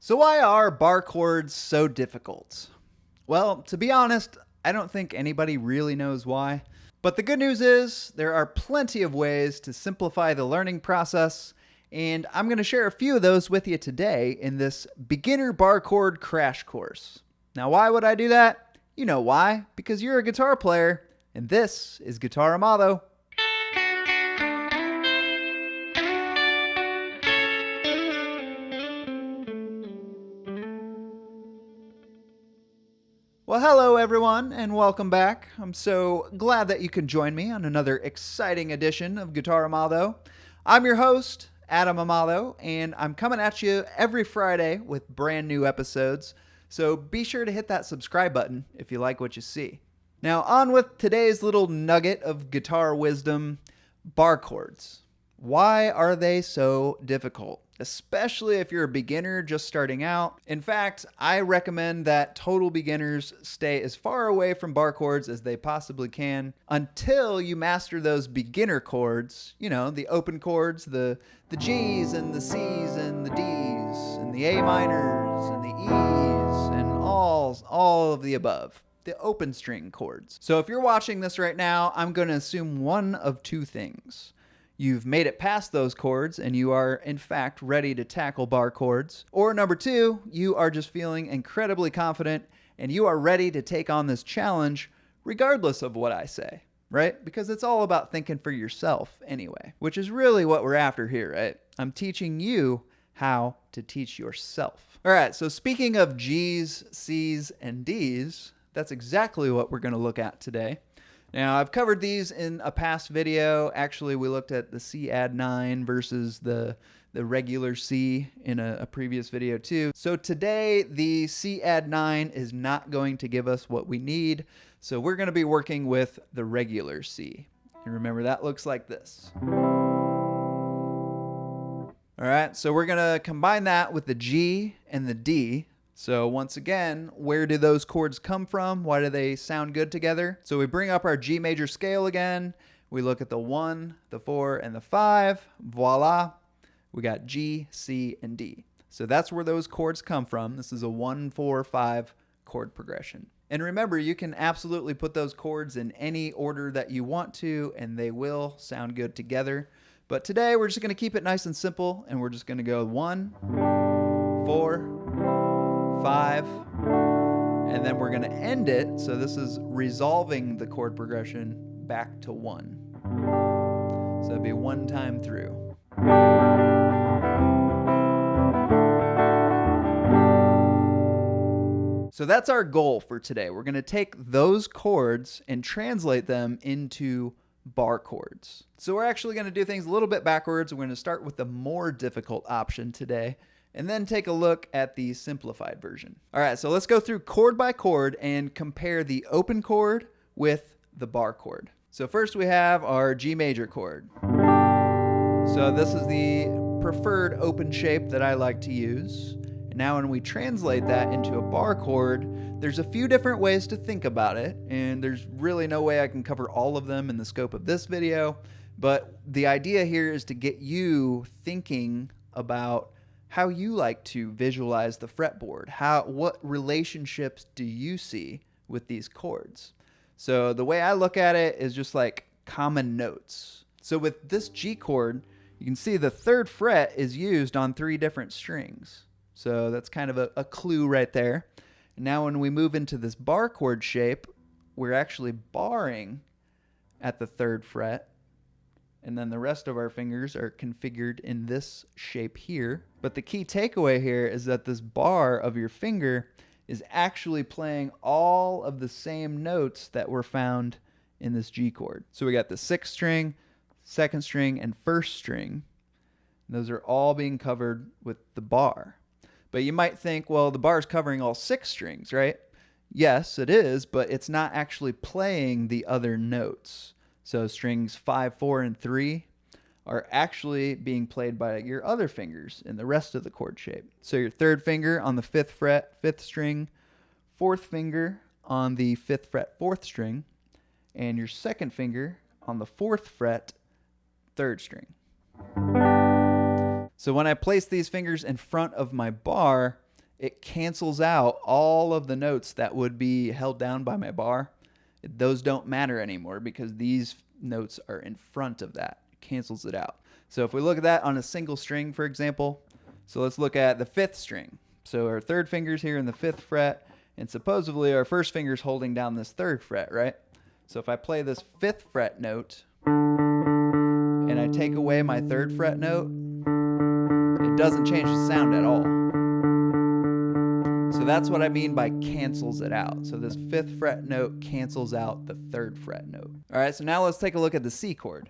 So why are bar chords so difficult? Well, to be honest, I don't think anybody really knows why. But the good news is there are plenty of ways to simplify the learning process, and I'm going to share a few of those with you today in this beginner bar chord crash course. Now, why would I do that? You know why, because you're a guitar player, and this is GuitarAmado. Well, hello everyone, and welcome back. I'm so glad that you can join me on another exciting edition of GuitarAmado. I'm your host, Adam Amado, and I'm coming at you every Friday with brand new episodes, so be sure to hit that subscribe button if you like what you see. Now, on with today's little nugget of guitar wisdom, bar chords. Why are they so difficult? Especially if you're a beginner just starting out. In fact, I recommend that total beginners stay as far away from bar chords as they possibly can until you master those beginner chords, you know, the open chords, the G's and the C's and the D's and the A minors and the E's and all of the above. The open string chords. So if you're watching this right now, I'm going to assume one of two things. You've made it past those chords and you are, in fact, ready to tackle bar chords. Or number two, you are just feeling incredibly confident and you are ready to take on this challenge regardless of what I say, right? Because it's all about thinking for yourself anyway, which is really what we're after here, right? I'm teaching you how to teach yourself. All right, so speaking of G's, C's, and D's, that's exactly what we're going to look at today. Now, I've covered these in a past video. Actually, we looked at the C add 9 versus the regular C in a previous video too. So today, the C add 9 is not going to give us what we need. So we're going to be working with the regular C. And remember, that looks like this. All right, so we're going to combine that with the G and the D. So once again, where do those chords come from? Why do they sound good together? So we bring up our G major scale again. We look at the 1, the 4, and the 5. Voila. We got G, C, and D. So that's where those chords come from. This is a 1, 4, 5 chord progression. And remember, you can absolutely put those chords in any order that you want to, and they will sound good together. But today, we're just going to keep it nice and simple, and we're just going to go 1, 4, 5, and then we're going to end it. So this is resolving the chord progression back to 1. So it'd be one time through. So that's our goal for today. We're going to take those chords and translate them into bar chords. So we're actually going to do things a little bit backwards. We're going to start with the more difficult option today, and then take a look at the simplified version. All right, so let's go through chord by chord and compare the open chord with the bar chord. So first we have our G major chord. So this is the preferred open shape that I like to use. And now when we translate that into a bar chord, there's a few different ways to think about it, and there's really no way I can cover all of them in the scope of this video. But the idea here is to get you thinking about how you like to visualize the fretboard. What relationships do you see with these chords? So the way I look at it is just like common notes. So with this G chord, you can see the 3rd fret is used on 3 different strings. So that's kind of a clue right there. And now when we move into this bar chord shape, we're actually barring at the 3rd fret. And then the rest of our fingers are configured in this shape here. But the key takeaway here is that this bar of your finger is actually playing all of the same notes that were found in this G chord. So we got the 6th string, 2nd string, and 1st string. Those are all being covered with the bar. But you might think, well, the bar is covering all 6 strings, right? Yes, it is, but it's not actually playing the other notes. So strings 5, 4, and 3 are actually being played by your other fingers in the rest of the chord shape. So your 3rd finger on the 5th fret, 5th string, 4th finger on the 5th fret, 4th string, and your 2nd finger on the 4th fret, 3rd string. So when I place these fingers in front of my bar, it cancels out all of the notes that would be held down by my bar. Those don't matter anymore because these notes are in front of that. It cancels it out. So if we look at that on a single string, for example, so let's look at the 5th string. So our 3rd finger's here in the 5th fret, and supposedly our 1st finger's holding down this 3rd fret, right? So if I play this 5th fret note, and I take away my 3rd fret note, it doesn't change the sound at all. So that's what I mean by cancels it out. So this 5th fret note cancels out the 3rd fret note. All right, so now let's take a look at the C chord.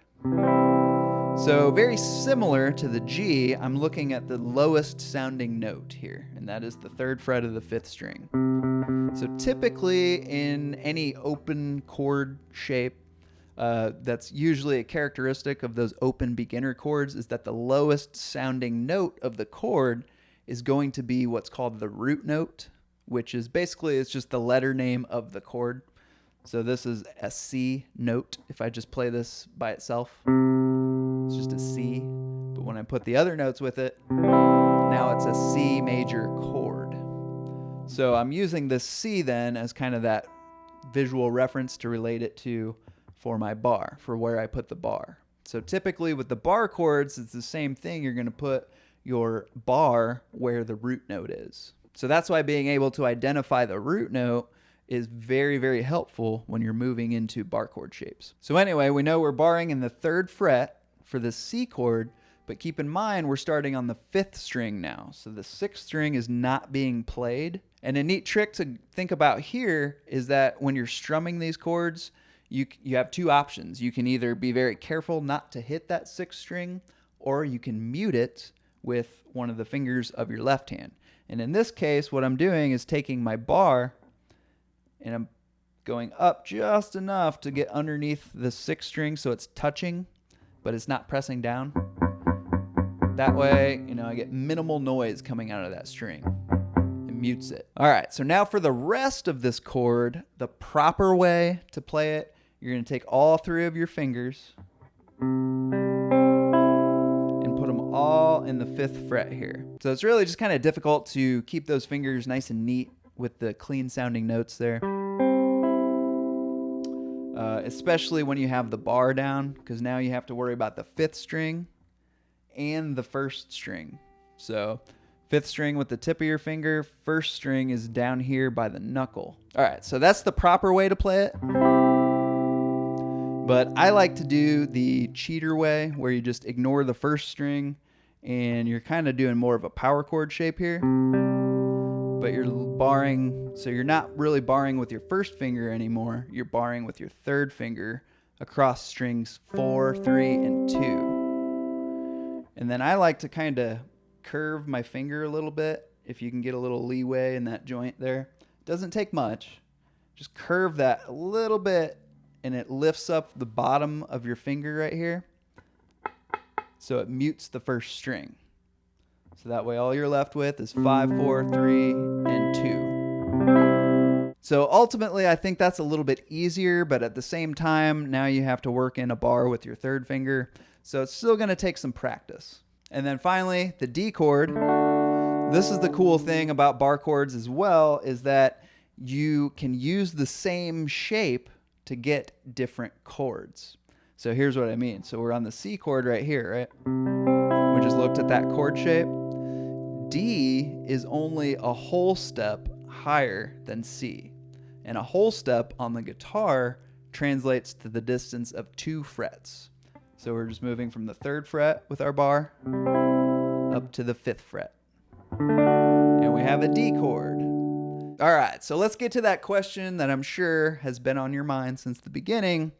So very similar to the G, I'm looking at the lowest sounding note here, and that is the 3rd fret of the 5th string. So typically in any open chord shape, that's usually a characteristic of those open beginner chords, is that the lowest sounding note of the chord is going to be what's called the root note, which is basically, it's just the letter name of the chord. So this is a C note. If I just play this by itself, it's just a C. But when I put the other notes with it, now it's a C major chord. So I'm using this C then as kind of that visual reference to relate it to for my bar, for where I put the bar. So typically with the bar chords, it's the same thing. You're going to put your bar where the root note is. So that's why being able to identify the root note is very, very helpful when you're moving into bar chord shapes. So anyway, we know we're barring in the 3rd fret for the C chord, but keep in mind we're starting on the 5th string now. So the 6th string is not being played. And a neat trick to think about here is that when you're strumming these chords, you have 2 options. You can either be very careful not to hit that 6th string, or you can mute it with one of the fingers of your left hand. And in this case, what I'm doing is taking my bar and I'm going up just enough to get underneath the 6th string so it's touching, but it's not pressing down. That way, I get minimal noise coming out of that string. It mutes it. All right, so now for the rest of this chord, the proper way to play it, you're going to take all 3 of your fingers and put them all in the 5th fret here. So it's really just kind of difficult to keep those fingers nice and neat with the clean sounding notes there. Especially when you have the bar down, because now you have to worry about the 5th string and the 1st string. So 5th string with the tip of your finger, 1st string is down here by the knuckle. All right, so that's the proper way to play it. But I like to do the cheater way, where you just ignore the 1st string and you're kind of doing more of a power chord shape here. But you're barring, so you're not really barring with your 1st finger anymore. You're barring with your 3rd finger across strings 4, 3, and 2. And then I like to kind of curve my finger a little bit, if you can get a little leeway in that joint there. Doesn't take much. Just curve that a little bit, and it lifts up the bottom of your finger right here. So it mutes the 1st string. So that way all you're left with is 5, 4, 3, and 2. So ultimately, I think that's a little bit easier, but at the same time, now you have to work in a bar with your 3rd finger. So it's still going to take some practice. And then finally, the D chord. This is the cool thing about bar chords as well, is that you can use the same shape to get different chords. So here's what I mean. So we're on the C chord right here, right? We just looked at that chord shape. D is only a whole step higher than C. And a whole step on the guitar translates to the distance of 2 frets. So we're just moving from the 3rd fret with our bar up to the 5th fret. And we have a D chord. All right, so let's get to that question that I'm sure has been on your mind since the beginning.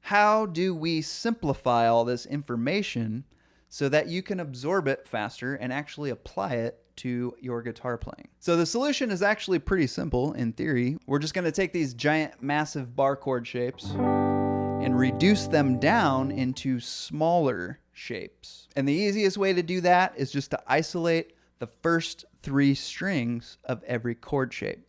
How do we simplify all this information so that you can absorb it faster and actually apply it to your guitar playing? So the solution is actually pretty simple in theory. We're just going to take these giant, massive bar chord shapes and reduce them down into smaller shapes. And the easiest way to do that is just to isolate the first 3 strings of every chord shape.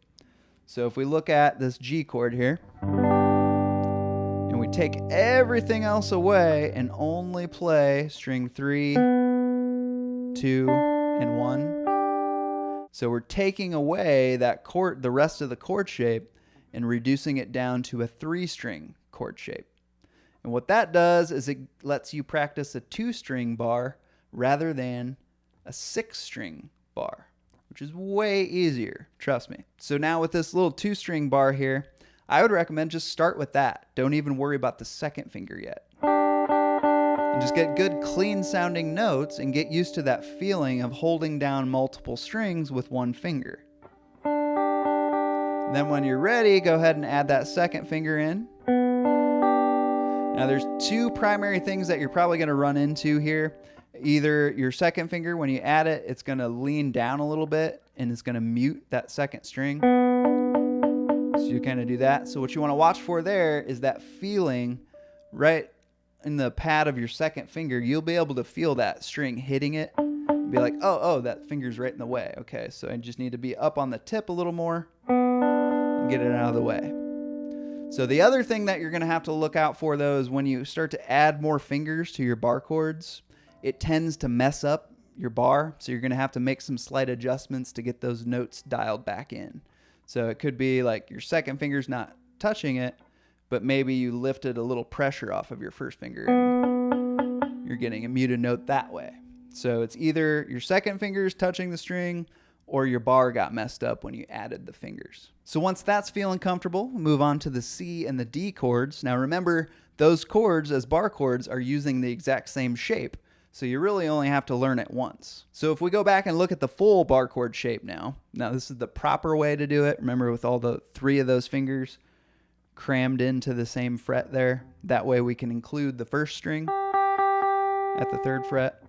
So if we look at this G chord here, and we take everything else away and only play string 3, 2, and 1, So we're taking away that chord, the rest of the chord shape, and reducing it down to a 3-string chord shape. And what that does is it lets you practice a 2-string bar rather than a 6-string bar, which is way easier, trust me. So now with this little 2-string bar here, I would recommend just start with that. Don't even worry about the second finger yet. And just get good, clean sounding notes and get used to that feeling of holding down multiple strings with one finger. And then when you're ready, go ahead and add that second finger in. Now there's 2 primary things that you're probably going to run into here. Either your second finger, when you add it, it's going to lean down a little bit and it's going to mute that second string. So you kind of do that. So what you want to watch for there is that feeling right in the pad of your second finger. You'll be able to feel that string hitting it. Be like, oh, that finger's right in the way. Okay, so I just need to be up on the tip a little more and get it out of the way. So the other thing that you're going to have to look out for, though, is when you start to add more fingers to your bar chords, it tends to mess up your bar. So you're going to have to make some slight adjustments to get those notes dialed back in. So it could be like your second finger's not touching it, but maybe you lifted a little pressure off of your first finger and you're getting a muted note that way. So it's either your second finger is touching the string or your bar got messed up when you added the fingers. So once that's feeling comfortable, move on to the C and the D chords. Now remember, those chords as bar chords are using the exact same shape, so you really only have to learn it once. So if we go back and look at the full bar chord shape now this is the proper way to do it. Remember, with all the 3 of those fingers crammed into the same fret there. That way we can include the first string at the 3rd fret.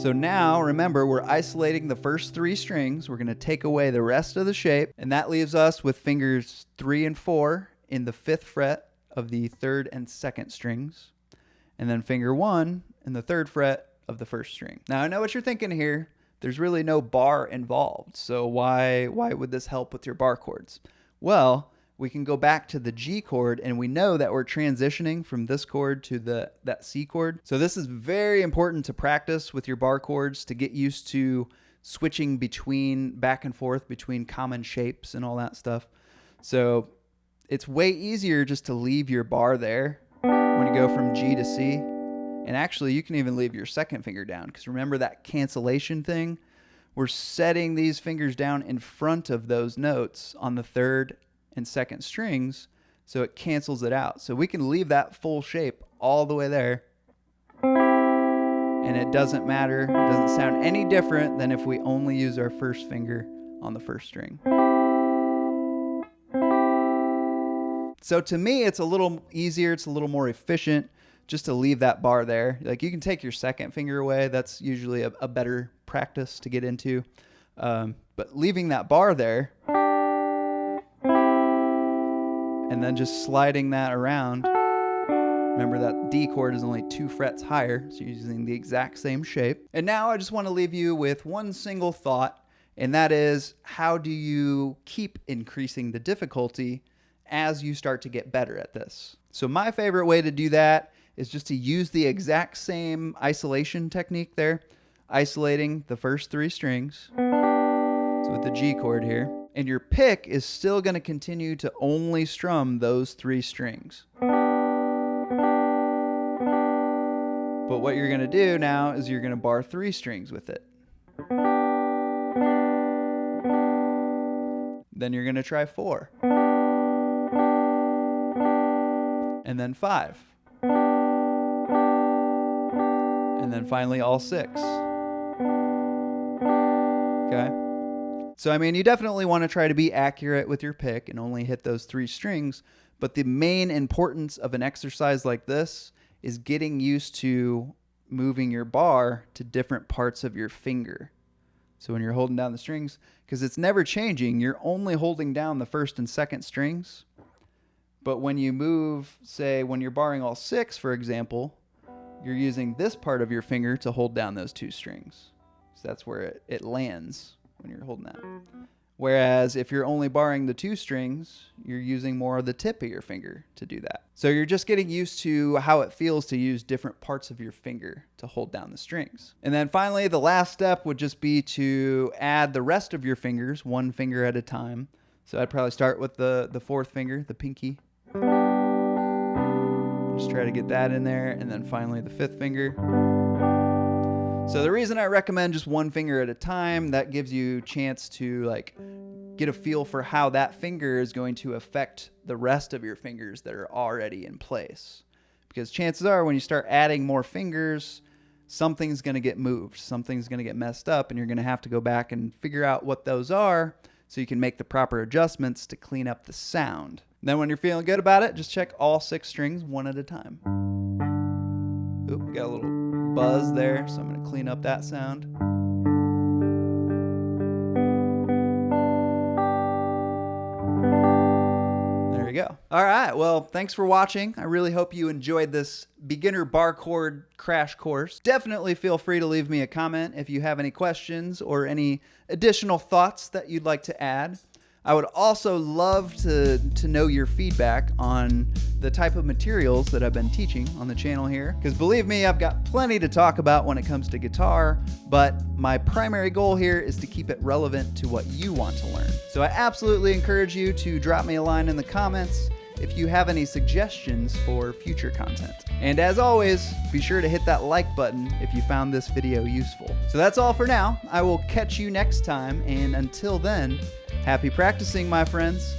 So now, remember, we're isolating the first 3 strings. We're going to take away the rest of the shape, and that leaves us with fingers 3 and 4 in the 5th fret of the 3rd and 2nd strings, and then finger 1 in the 3rd fret of the 1st string. Now, I know what you're thinking here. There's really no bar involved, so why would this help with your bar chords? Well, we can go back to the G chord, and we know that we're transitioning from this chord to that C chord. So this is very important to practice with your bar chords to get used to switching back and forth between common shapes and all that stuff. So it's way easier just to leave your bar there when you go from G to C. And actually, you can even leave your second finger down, because remember that cancellation thing? We're setting these fingers down in front of those notes on the 3rd and 2nd strings, so it cancels it out. So we can leave that full shape all the way there, and it doesn't matter. It doesn't sound any different than if we only use our first finger on the 1st string. So to me, it's a little easier, it's a little more efficient just to leave that bar there. Like, you can take your second finger away. That's usually a better practice to get into. But leaving that bar there and then just sliding that around. Remember that D chord is only 2 frets higher, so you're using the exact same shape. And now I just want to leave you with one single thought, and that is, how do you keep increasing the difficulty as you start to get better at this? So my favorite way to do that is just to use the exact same isolation technique there, isolating the first 3 strings. So with the G chord here, and your pick is still going to continue to only strum those 3 strings. But what you're going to do now is you're going to bar 3 strings with it. Then you're going to try 4. And then 5. And then finally all 6. Okay? So, I mean, you definitely want to try to be accurate with your pick and only hit those 3 strings. But the main importance of an exercise like this is getting used to moving your bar to different parts of your finger. So when you're holding down the strings, because it's never changing, you're only holding down the 1st and 2nd strings. But when you move, say, when you're barring all 6, for example, you're using this part of your finger to hold down those 2 strings. So that's where it lands when you're holding that. Whereas if you're only barring the 2 strings, you're using more of the tip of your finger to do that. So you're just getting used to how it feels to use different parts of your finger to hold down the strings. And then finally, the last step would just be to add the rest of your fingers 1 finger at a time. So I'd probably start with the 4th finger, the pinky. Just try to get that in there, and then finally the 5th finger. So the reason I recommend just 1 finger at a time, that gives you a chance to like get a feel for how that finger is going to affect the rest of your fingers that are already in place. Because chances are when you start adding more fingers, something's going to get moved, something's going to get messed up, and you're going to have to go back and figure out what those are so you can make the proper adjustments to clean up the sound. And then when you're feeling good about it, just check all 6 strings 1 at a time. Oop, we got a little buzz there, so I'm going to clean up that sound. There we go. All right, well, thanks for watching. I really hope you enjoyed this beginner bar chord crash course. Definitely feel free to leave me a comment if you have any questions or any additional thoughts that you'd like to add. I would also love to know your feedback on the type of materials that I've been teaching on the channel here. Because believe me, I've got plenty to talk about when it comes to guitar, but my primary goal here is to keep it relevant to what you want to learn. So I absolutely encourage you to drop me a line in the comments if you have any suggestions for future content. And as always, be sure to hit that like button if you found this video useful. So that's all for now. I will catch you next time, and until then, happy practicing, my friends.